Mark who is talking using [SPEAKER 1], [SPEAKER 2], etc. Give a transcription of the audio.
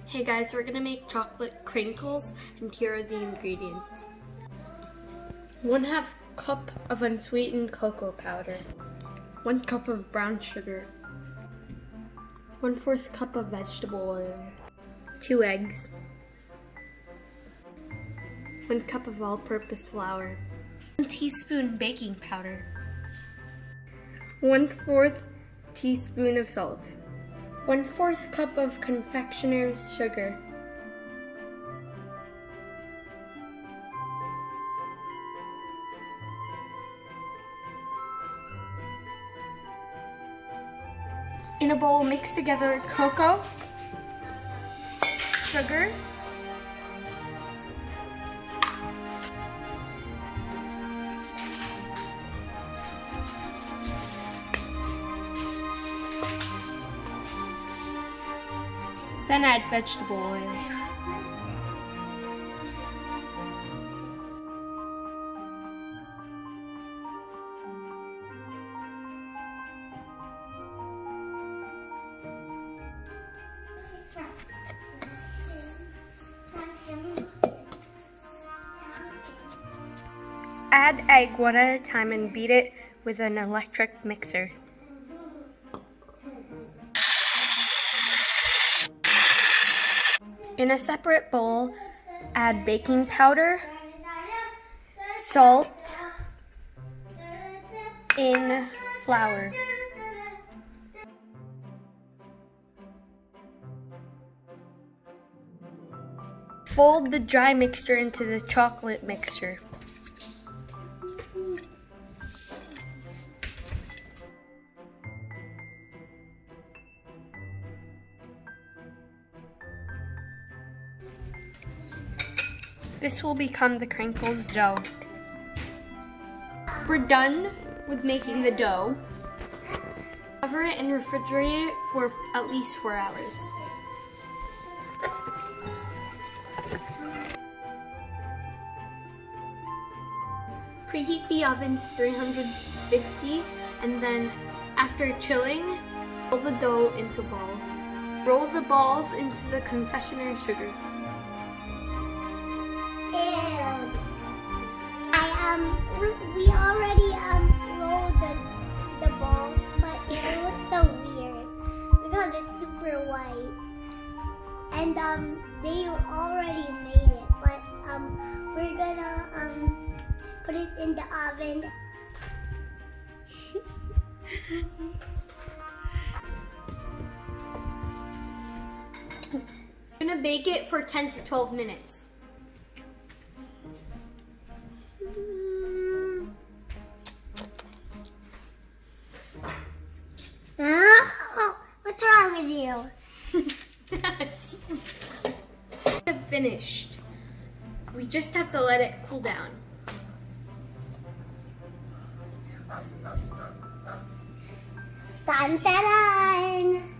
[SPEAKER 1] Hey guys, we're gonna make chocolate crinkles, and here are the ingredients. 1/2 cup of unsweetened cocoa powder, 1 cup of brown sugar, 1/4 cup of vegetable oil, 2 eggs, 1 cup of all-purpose flour, 1 teaspoon baking powder, 1/4 teaspoon of salt, 1/4 cup of confectioners sugar, in a bowl, mix together cocoa, sugar, then add vegetable oil. Add egg one at a time and beat it with an electric mixer. In a separate bowl, add baking powder, salt, in flour. Fold the dry mixture into the chocolate mixture. This will become the Crinkles dough. We're done with making the dough. Cover it and refrigerate it for at least 4 hours. Preheat the oven to 350 and then after chilling, roll the dough into balls. Roll the balls into the confectioner's sugar.
[SPEAKER 2] We already rolled the balls, but it looks so weird because it's super white. And they already made it, but we're gonna put it in the oven.
[SPEAKER 1] I'm gonna bake it for 10 to 12 minutes.
[SPEAKER 2] What's wrong with you?
[SPEAKER 1] Finished. We just have to let it cool down.
[SPEAKER 2] Dun, dun, dun.